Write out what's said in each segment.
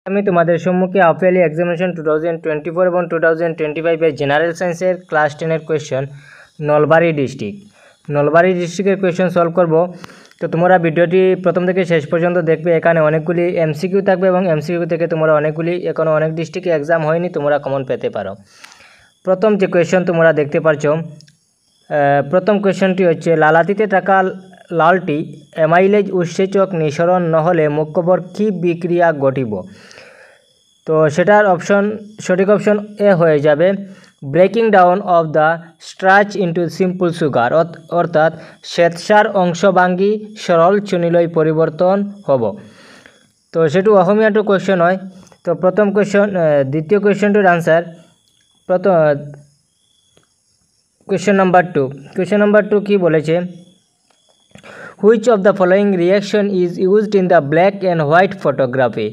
আমি তোমাদের সম্মুখে হাফ-ইয়ারলি এক্সামিনেশন 2024 এবং 2025 এর জেনারেল সায়েন্সের ক্লাস 10 এর কোয়েশ্চেন নলবাড়ি ডিস্ট্রিক্টের কোয়েশ্চেন সলভ করব। তো তোমরা ভিডিওটি প্রথম থেকে শেষ পর্যন্ত দেখবে। এখানে অনেকগুলি এমসিকিউ থাকবে এবং এমসিকিউ থেকে তোমরা অনেকগুলি এখনো অনেক ডিস্ট্রিক্টে এক্সাম হয়নি, তোমরা কমন পেতে পারো। প্রথম যে কোয়েশ্চেন তোমরা দেখতে পাচ্ছ, প্রথম কোয়েশ্চনটি হচ্ছে লালাতিতে থাকা লালটি অ্যামাইলেজ উৎসেচক নিঃসরণ নহলে মুখ্যবর কি বিক্রিয়া ঘটিব। তো সেটার সঠিক অপশন এ হয়ে যাবে breaking down of the starch into simple sugar, অর্থাৎ শ্বেতসার অংশ ভাঙ্গি সরল চুনিলৈ পরিবর্তন হব। তো সেটু অসমীয়াটো কোয়েশ্চন হয়। তো প্রথম কোয়েশ্চন, দ্বিতীয় কোয়েশ্চনটির আনসার কোয়েশ্চন নাম্বার 2 কি বলেছে, which of the following reaction is used in the black and white photography.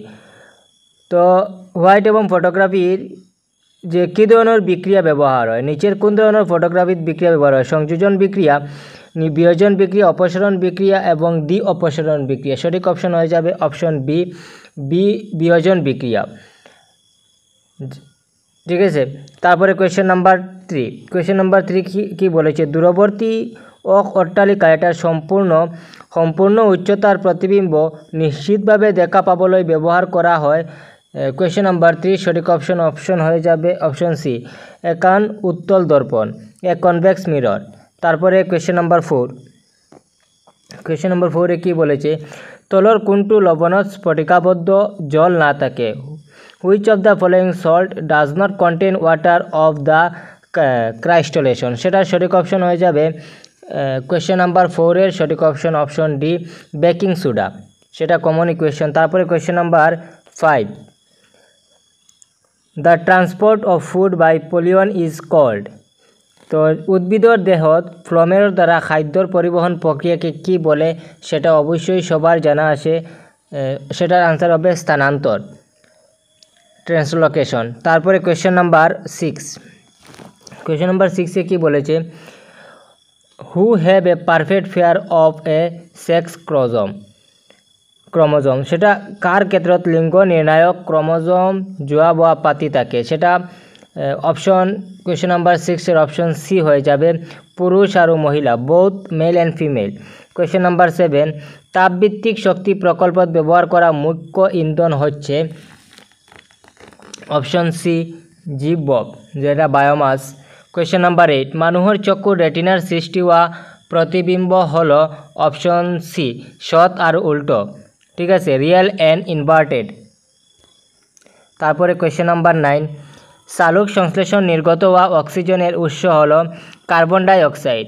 তো হোয়াইট এবং ফটোগ্রাফির যে কী ধরনের বিক্রিয়া ব্যবহার হয়, নিচের কোন ধরনের ফটোগ্রাফির বিক্রিয়া ব্যবহার হয়, সংযোজন বিক্রিয়া, বিয়োজন বিক্রিয়া, অপসারণ বিক্রিয়া এবং দ্বি অপসারণ বিক্রিয়া। সঠিক অপশন হয়ে যাবে অপশন বি বিয়োজন বিক্রিয়া। ঠিক আছে, তারপরে কোয়েশ্চেন নাম্বার 3 কি বলেছে, দূরবর্তী অট্টালিকা এটার সম্পূর্ণ উচ্চতার প্রতিবিম্ব নিশ্চিতভাবে দেখা পাবলৈ ব্যবহার করা হয়। কোয়েশ্চেন নাম্বার 3 সঠিক অপশন হয়ে যাবে অপশন সি একান উত্তল দর্পণ, এ কনভেক্স মিরর। তারপরে কোয়েশ্চেন নাম্বার 4 কি বলেছে, তলর কোনটো লবণত স্ফটিকাবদ্ধ জল না থাকে, which of the following salt does not contain water of the crystallisation. সেটার সঠিক অপশন হয়ে যাবে কোয়েশ্চেন নাম্বার 4 এর সঠিক অপশন ডি বেকিং সোডা, সেটা কমন ইকুয়েশন। তারপরে question number 5, the transport of food by phloem is called. তো উদ্ভিদর দেহত ফ্লমের দ্বারা খাদ্যর পরিবহন প্রক্রিয়াকে কি বলে, সেটা অবশ্যই সবার জানা আছে। সেটার আনসার হবে স্থানান্তর, ট্রান্সলোকেশন। তারপরে কোয়েশ্চেন নাম্বার 6 কি বলেছে, who have a perfect pair of A sex chromosome. সেটা কার ক্ষেত্রত লিঙ্গ নির্ণায়ক ক্রোমোজোম জোয়া বোয়া পাতি থাকে। সেটা কোয়েশ্চেন নাম্বার 6 এর অপশন সি হয়ে যাবে পুরুষ আর মহিলা, both male and female. Question number 7, তাপভিত্তিক শক্তি প্রকল্পত ব্যবহার করা মুখ্য ইন্ধন হচ্ছে অপশন সি জীববব, যেটা বায়োমাস। কোয়েশ্চেন নাম্বার 8, মানুহর চক্ষুর রেটিনার সৃষ্টি হওয়া প্রতিবিম্ব হলো অপশন সি সৎ আর উল্টো। ঠিক আছে, রিয়েল অ্যান্ড ইনভার্টেড। তারপরে কোয়েশ্চেন নাম্বার 9, সালোক সংশ্লেষণ নির্গত হওয়া অক্সিজেনের উৎস হলো carbon die oxide.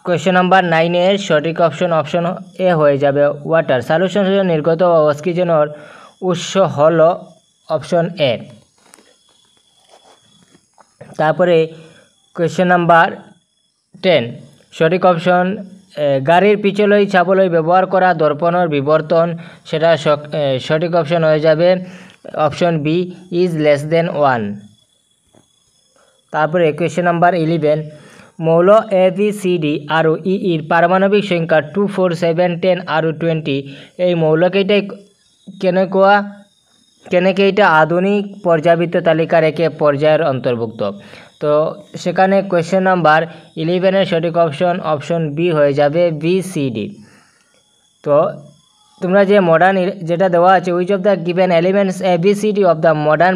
Question number 9 এর সঠিক অপশন এ হয়ে যাবে ওয়াটার। সালোক সংশ্লেষণ নির্গত হওয়া অক্সিজেনের উৎস হলো অপশন এ। তারপরে কোয়েশ্চেন নাম্বার 10 সঠিক অপশন, গাড়ির পিছলই ছাবলই ব্যবহার করা দর্পণের বিবর্তন, সেটা সঠিক অপশন হয়ে যাবে option B is less than 1। তারপরে কোয়েশ্চেন নাম্বার 11, মৌল এ বি সি ডি আর ই এর পারমাণবিক সংখ্যা 2 4 7 10 আর 20। এই মৌলকেইটাই কেনেকেইটা আধুনিক পর্যাবৃত্ত তালিকার একে পর্যায়ের অন্তর্ভুক্ত। তো সেখানে কোয়েশ্চেন নাম্বার 11 এর সঠিক অপশন বি হয়ে যাবে বি সি ডি। তো তোমরা যে মডার্ন যেটা দেওয়া আছে, which of the given elements A B C D of the modern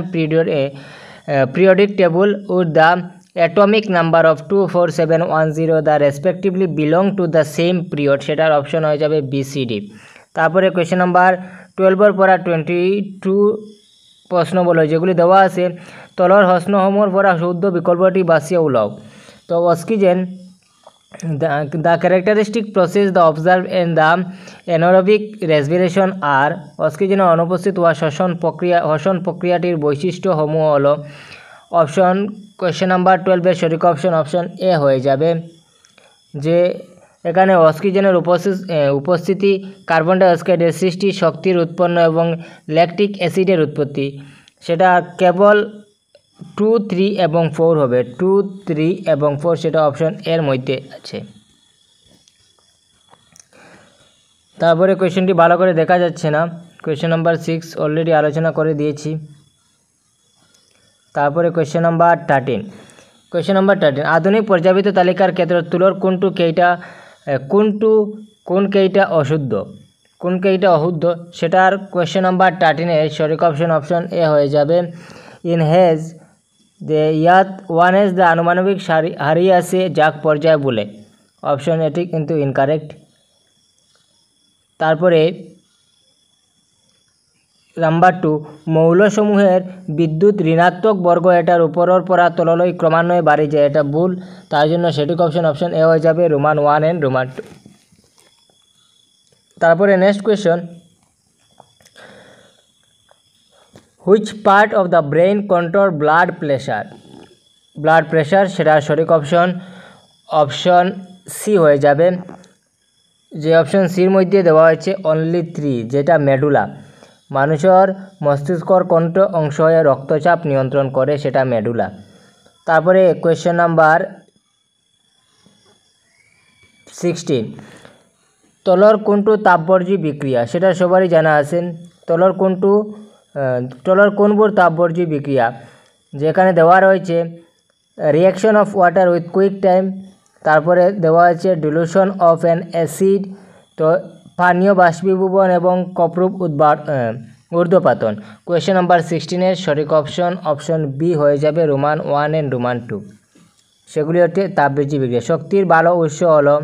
periodic table with the atomic number of 2 4 7 1 0 the respectively belong to the same period, সেটার option হয়ে যাবে BCD. তারপরে কোয়েশ্চেন নাম্বার 12 পড়া 22 প্রশ্ন বলো, যেগুলি দেওয়া আছে, তলর হস্নসমূহর পড়া শুদ্ধ বিকল্পটি বাছিয়ে উলাও। তো oxygen, the characteristic process the observed in the anaerobic respiration আর অক্সিজেনের অনুপস্থিত হওয়া শ্বসন প্রক্রিয়াটির বৈশিষ্ট্যসমূহ হলো কোয়েশ্চেন নাম্বার 12 এর সঠিক অপশন এ হয়ে যাবে, যে এখানে অক্সিজেনের উপস্থিতি, কার্বন ডাই অক্সাইডের সৃষ্টি, শক্তির উৎপন্ন এবং ল্যাকটিক অ্যাসিডের উৎপত্তি। সেটা কেবল 2 3 এবং 4 হবে, 2 3 এবং 4 সেটা অপশন এর মধ্যে আছে। তারপরে কোয়েশ্চেনটি ভালো করে দেখা যাচ্ছে না। কোয়েশ্চেন নাম্বার 6 অলরেডি আলোচনা করে দিয়েছি। তারপরে কোয়েশ্চেন নাম্বার 13। কোয়েশ্চেন নাম্বার 13, আধুনিক পর্যাবৃত্ত তালিকার ক্ষেত্রে তুলোর কোন কেইটা অশুদ্ধ, কোন কেইটা অশুদ্ধ সেটার কোয়েশ্চেন নাম্বার 13 সঠিক অপশন এ হয়ে যাবে। ইন হেজ ইয়াত ওয়ান হেজ দ্য আনুমানবিক হারিয়ে আসে যাক পর্যায় বলে, অপশন এটি কিন্তু ইনকারেক্ট। তারপরে নাম্বার 2, মৌলসমূহের বিদ্যুৎ ঋণাত্মক বর্গ এটার উপরের পরা তললৈ ক্রমান্বয়ে বাড়ি যায়, এটা ভুল। তার জন্য সঠিক অপশন এ হয়ে যাবে রোমান 1 এন্ড রোমান 2। তারপরে next question, which part of the brain control blood pressure, সেটা সঠিক অপশন সি হয়ে যাবে। যে অপশন সির মধ্যে দেওয়া হয়েছে অনলি 3, যেটা মেডুলা, মানুষের মস্তিষ্কর কোন অংশ হয়ে রক্তচাপ নিয়ন্ত্রণ করে, সেটা মেডুলা। তারপরে কোয়েশ্চেন নাম্বার 16, তলর কোনটু তাপবর্জ্য বিক্রিয়া, সেটা সবারই জানা আছেন। তলর কোনবোৰ তাপবর্জ্য বিক্রিয়া, যেখানে দেওয়া রয়েছে reaction of water with quick time, তারপরে দেওয়া আছে ডিলুশন অফ অ্যান অ্যাসিড, তো পানীয় বাষ্পীভবন এবং কপরূপ ঊর্ধ্বপাতন। কোয়েশ্চেন নাম্বার 16 সঠিক অপশন বি হয়ে যাবে রোমান 1 এন্ড রোমান 2। সেগুলি হচ্ছে তাপবৃদ্ধি বিক্রিয়া। শক্তির ভালো উৎস হলো,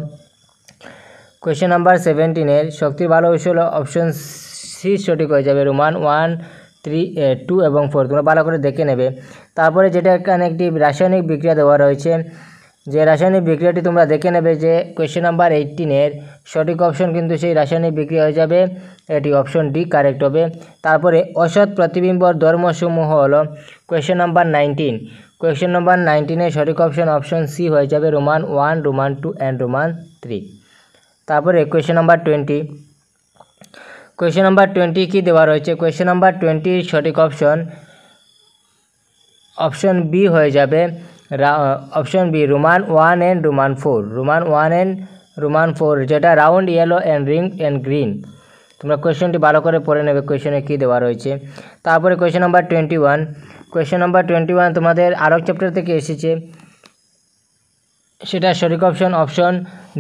কোয়েশ্চেন নাম্বার 17 শক্তির ভালো উৎস হলো অপশন সি সঠিক হয়ে যাবে রোমান 1, 3, 2 এবং 4। তোমরা ভালো করে দেখে নেবে। তারপরে যেটা এখানে একটি রাসায়নিক বিক্রিয়া দেওয়া রয়েছে, যে রাসায়নিক বিক্রিয়াটি তোমরা দেখে নেবে, যে কোয়েশ্চেন নাম্বার 18 সঠিক অপশন কিন্তু সেই রাসায়নিক বিক্রিয়া হয়ে যাবে, এটি অপশন ডি কারেক্ট হবে। তারপরে অসৎ প্রতিবিম্বর ধর্মসমূহ হলো কোয়েশ্চেন নাম্বার 19। কোয়েশ্চেন নাম্বার 19 সঠিক অপশন সি হয়ে যাবে রোমান 1, রোমান 2 অ্যান্ড রোমান 3। তারপরে কোয়েশ্চেন নাম্বার 20। কোয়েশ্চেন নাম্বার 20 কি দেওয়া রয়েছে, কোয়েশ্চেন নাম্বার 20 সঠিক অপশন বি হয়ে যাবে, option B Roman 1 and Roman 4, Roman 1 and Roman 4, যেটা round yellow and ring and green. তোমরা কোয়েশ্চেনটি ভালো করে পড়ে নেবে, কোয়েশ্চনে কী দেওয়া রয়েছে। তারপরে কোয়েশ্চেন নাম্বার 21। কোয়েশ্চেন নাম্বার 21 তোমাদের আরক চ্যাপ্টার থেকে এসেছে, সেটা সঠিক অপশন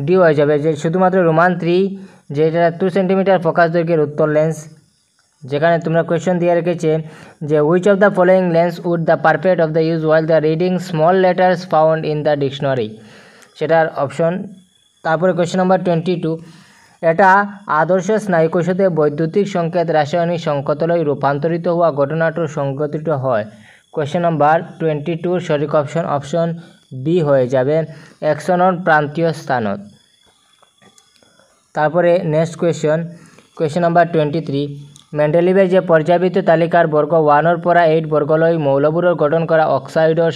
ডি হয়ে যাবে, যে শুধুমাত্র রোমান 3, যেটা 2 সেন্টিমিটার ফোকাস দৈর্ঘ্যের উত্তর লেন্স, যেখানে তোমরা কোয়েশ্চন দিয়ে রেখেছে যে which of the following lens would the perfect of the use while the reading small letters found in the dictionary, সেটার অপশন। তারপরে কোয়েশ্চন নাম্বার 22, এটা আদর্শ স্নায়ুকোষতে বৈদ্যুতিক সংকেত রাসায়নিক সংকেতলৈ রূপান্তরিত হওয়া ঘটনাটো সংঘটিত হয়। কোয়েশ্চন নাম্বার 22 সঠিক অপশন বি হয়ে যাবে, অ্যাক্সনের প্রান্তীয় স্থানত। তারপরে নেক্সট কোয়েশ্চন নাম্বার 23, মেন্ডেলিভের যে পর্যাবৃত্ত তালিকার বর্গ 1 পৰা 8 বর্গলৈ মৌলবোৰৰ গঠন করা অক্সাইডৰ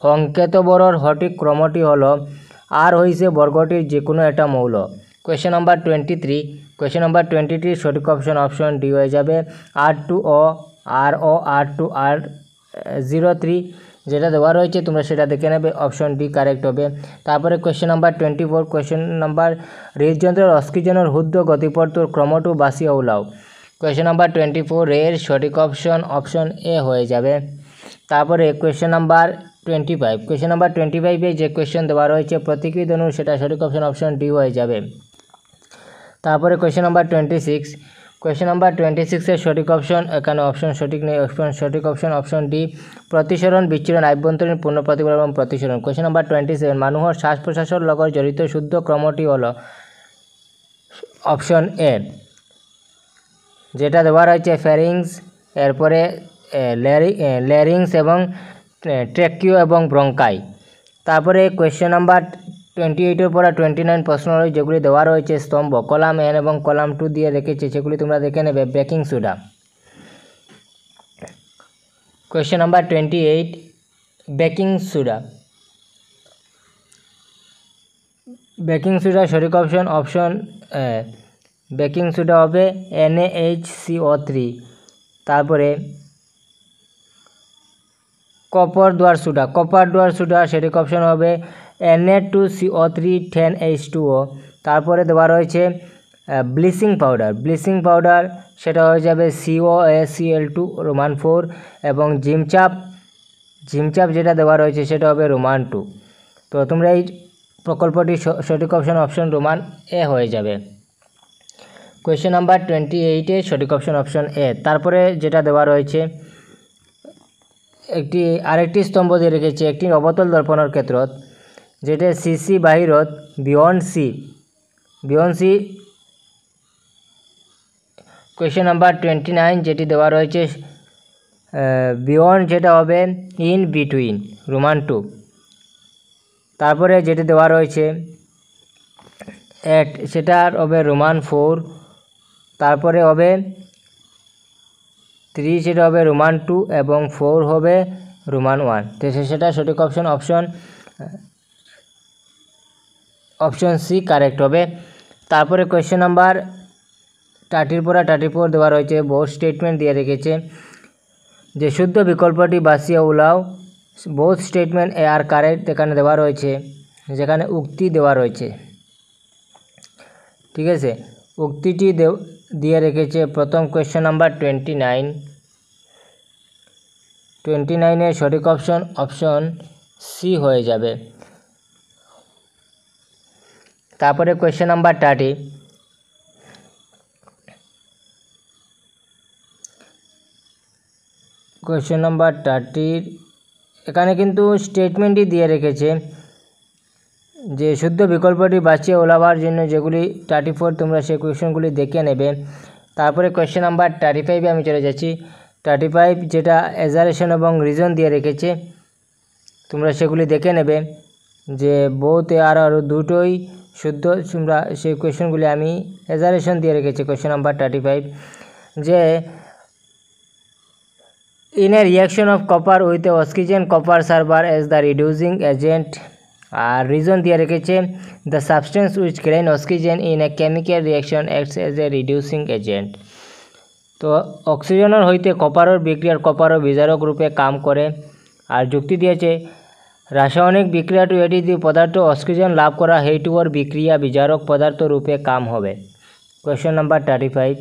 সংকেতবোৰৰ সঠিক ক্রমটি হল আর হয়েছে বর্গটির যে কোনো একটা মৌল। Question number 23। কোয়েশ্চন নাম্বার 23 সঠিক অপশন ডি হয়ে যাবে, R2O, RO, R2, R03, যেটা দেওয়া রয়েছে তোমরা সেটা দেখে নেবে, অপশন ডি কারেক্ট হবে। তারপরে কোয়েশ্চন নাম্বার 24। কোয়েশ্চন নাম্বার হৃদযন্ত্রের অক্সিজেনের শুদ্ধ গতিপথর ক্রমটো বাছিয়ে ওলাও। কোয়েশ্চন নাম্বার 24 এর সঠিক অপশন এ হয়ে যাবে। তারপরে কোয়েশ্চন নাম্বার 25। কোয়েশ্চন নাম্বার 25 যে কোয়েশ্চন দেওয়া রয়েছে প্রতীকী ধনু, সেটা সঠিক অপশন ডি হয়ে যাবে। তারপরে কোয়েশ্চন নাম্বার 26। কোয়েশ্চন নাম্বার 26 এর সঠিক এখানে অপশন সঠিক নেই, সঠিক অপশন ডি, প্রতিসরণ বিচ্ছুরণ আভ্যন্তরীণ পূর্ণ প্রতিফলন এবং প্রতিসরণ। কোয়েশ্চন নাম্বার 27, মানুহৰ শ্বাস প্রশ্বাসের লগত জড়িত শুদ্ধ ক্রমটি হল অপশন এ, যেটা দেওয়া রয়েছে ফ্যারিংস, এরপরে ল্যারিংস এবং ট্র্যাকিও এবং ব্রঙ্কাই। তারপরে কোয়েশ্চন নাম্বার 28 পৰা 29 প্রশ্ন রয়েছে, যেগুলি দেওয়া রয়েছে স্তম্ভ, কলাম 1 এবং কলাম 2 দিয়ে রেখেছে, সেগুলি তোমরা দেখে নেবে। Baking soda. Question number 28, baking soda. Baking soda সঠিক অপশন বেকিং সোডা হবে NaHCO3। তারপরে কপার ডুয়ার সোডা সঠিক অপশন হবে Na2CO3 10H2O। তারপরে দেওয়া রয়েছে ব্লিচিং পাউডার সেটা হয়ে যাবে COACL2 রোমান 4 এবং জিমচাপ যেটা দেওয়া রয়েছে সেটা হবে রোমান 2। তো তোমরা এই প্রকল্পটি সঠিক অপশন রোমান এ হয়ে যাবে। কোয়েশ্চেন নাম্বার 28 সঠিক অপশন এ। তারপরে যেটা দেওয়া রয়েছে আরেকটি স্তম্ভ দিয়ে রেখেছে একটি অবতল দর্পণের ক্ষেত্রত, যেটা সিসি বাহিরত বিয়ন্ড সি। কোয়েশ্চেন নাম্বার 29 যেটি দেওয়া রয়েছে বিয়ন্ড যেটা হবে ইন বিটুইন রোমান 2। তারপরে যেটি দেওয়া রয়েছে সেটার হবে রোমান 4, তারপরে হবে 3 সেটা হবে রোমান 2 এবং 4 হবে রোমান 1। তো সেটা সঠিক অপশন সি কারেক্ট হবে। তারপরে কোয়েশ্চেন নাম্বার 34 দেওয়া রয়েছে বোথ স্টেটমেন্ট দিয়ে রেখেছে যে শুদ্ধ বিকল্পটি বাছিয়ে উলাও। বোথ স্টেটমেন্ট এ আর কারেক্ট এখানে দেওয়া রয়েছে, যেখানে উক্তি দেওয়া রয়েছে। ঠিক আছে, উক্তিটি দিয়ে রেখেছে প্রথম কোয়েশ্চেন নাম্বার 29 সঠিক অপশন সি হয়ে যাবে। তারপরে কোয়েশ্চেন নাম্বার 30 এখানে কিন্তু স্টেটমেন্টই দিয়ে রেখেছে যে শুদ্ধ বিকল্পটি বাছিয়ে ওলাবার জন্য যেগুলি 34 তোমরা সেই কোয়েশ্চেনগুলি দেখে নেবে। তারপরে কোয়েশ্চেন নাম্বার 35 আমি চলে যাচ্ছি। 35 যেটা এজারেশন এবং রিজন দিয়ে রেখেছে, তোমরা সেগুলি দেখে নেবে যে বোথ আর দুটোই শুদ্ধ। তোমরা সেই কোয়েশ্চেনগুলি আমি এজারেশন দিয়ে রেখেছি। কোয়েশ্চেন নাম্বার 35 যে in a reaction of copper with oxygen, copper serves as the reducing agent। আর রিজন দিয়ে রেখেছে the substance which contain oxygen in a chemical reaction acts as a reducing agent। তো অক্সিজেনের হইতে কপারের বিক্রিয়ার কপারও বিজারক রূপে কাম করে। আর যুক্তি দিয়েছে রাসায়নিক বিক্রিয়াটো এটি দিয়ে পদার্থ অক্সিজেন লাভ করা হেইটুর বিক্রিয়া বিজারক পদার্থ রূপে কাম হবে। কোয়েশ্চেন নাম্বার 35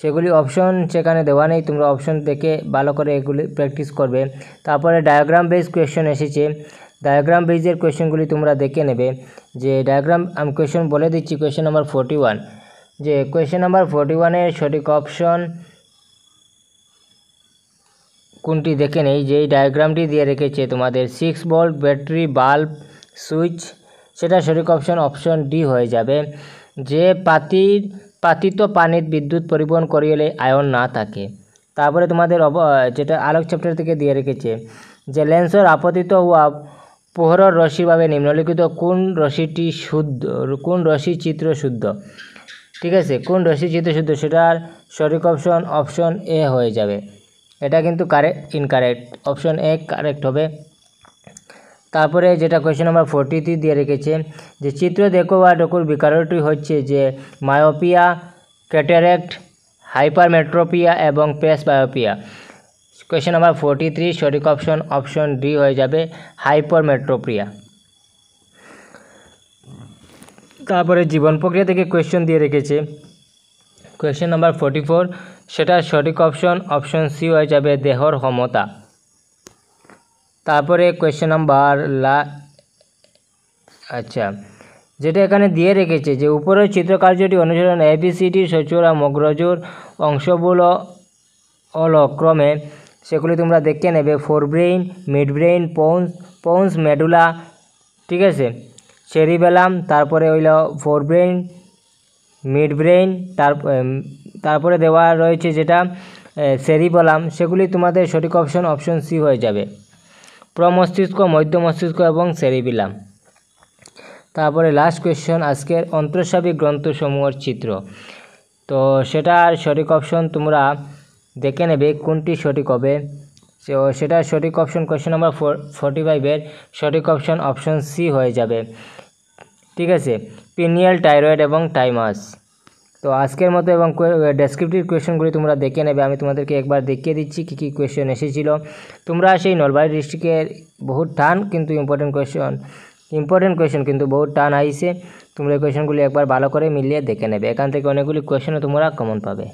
সেগুলি অপশন সেখানে দেওয়া নেই, তোমরা অপশন দেখে ভালো করে এগুলি প্র্যাকটিস করবে। তারপরে ডায়াগ্রাম বেস কোয়েশ্চেন এসেছে, ডায়াগ্রাম বেসের কোয়েশ্চেনগুলি তোমরা দেখে নেবে। যে ডায়াগ্রাম আমি কোয়েশ্চেন বলে দিচ্ছি। কোয়েশ্চেন নাম্বার 41 যে কোয়েশ্চেন নাম্বার 41 সঠিক অপশন কোনটি দেখে নেই। যে ডায়াগ্রামটি দিয়ে রেখেছে তোমাদের 6 ভোল্ট ব্যাটারি বাল্ব সুইচ, সেটা সঠিক অপশন ডি হয়ে যাবে। যে পাতিত পানিত বিদ্যুৎ পরিবহন করিলে আয়ন না থাকে। তারপরে তোমাদের যেটা আলোক চ্যাপ্টার থেকে দিয়ে রেখেছে যে লেন্সের আপতিত হওয়া পোহরের রশ্মিভাবে নিম্নলিখিত কোন রশ্মি চিত্র শুদ্ধ। ঠিক আছে, কোন রশ্মি চিত্র শুদ্ধ, সেটার সঠিক অপশন এ হয়ে যাবে। এটা কিন্তু ইনকারেক্ট, অপশন এ কারেক্ট হবে। তারপরে যেটা কোয়েশ্চেন নাম্বার 43 দিয়ে রেখেছে যে চিত্র দেখো বা ডকুর বিকারটি হচ্ছে যে মায়োপিয়া, ক্যাটারেক্ট, হাইপারমেট্রোপিয়া এবং প্রেসবায়োপিয়া। কোয়েশ্চেন নাম্বার 43 সঠিক অপশন ডি হয়ে যাবে, হাইপারমেট্রোপিয়া। তারপরে জীবন প্রক্রিয়া থেকে কোয়েশ্চেন দিয়ে রেখেছে কোয়েশ্চেন নাম্বার 44 সেটা সঠিক অপশন সি হয়ে যাবে, দেহর ক্ষমতা। তারপরে কোয়েশ্চেন নাম্বার যেটা এখানে দিয়ে রেখেছে যে উপরের চিত্রকার্যটি অনুসরণ ABCD সচুরা মগরজুর অংশগুলো হলো ক্রমে, সেগুলি তোমরা দেখে নেবে। ফোরব্রেইন, মিড ব্রেইন, পোন্স মেডুলা, ঠিক আছে, সেরিবেলাম, তারপরে হইল ফোরব্রেইন, মিড ব্রেইন, তারপরে দেওয়া রয়েছে যেটা সেরিবেলাম, সেগুলি তোমাদের সঠিক অপশন সি হয়ে যাবে, প্রমস্তিষ্ক, মধ্য মস্তিষ্ক এবং সেরিবেলাম। তারপরে লাস্ট কোয়েশ্চন আজকের অন্তঃস্রাবী গ্রন্থসমূহের চিত্র। তো সেটার সঠিক অপশন তোমরা দেখে নেবে কোনটি সঠিক হবে। সেটার সঠিক অপশন কোয়েশ্চেন নাম্বার 45 সঠিক অপশন সি হয়ে যাবে। ঠিক আছে, পিনিয়াল, টাইরয়েড এবং টাইমাস। তো আজকের মতো এবং ডেসক্রিপটিভ কোয়েশ্চেনগুলি তোমরা দেখে নেবে। আমি তোমাদেরকে একবার দেখিয়ে দিচ্ছি কী কী কোয়েশ্চেন এসেছিলো। তোমরা সেই নলবাড়ি ডিস্ট্রিক্টের বহুত টান কিন্তু ইম্পর্টেন্ট কোয়েশ্চেন ইম্পর্টেন্ট কোয়েশ্চেন কিন্তু বহুত টান আইছে, তোমরা এই কোয়েশ্চেনগুলি একবার ভালো করে মিলিয়ে দেখে নেবে, এখান থেকে অনেকগুলি কোয়েশ্চেনও তোমরা কমন পাবে।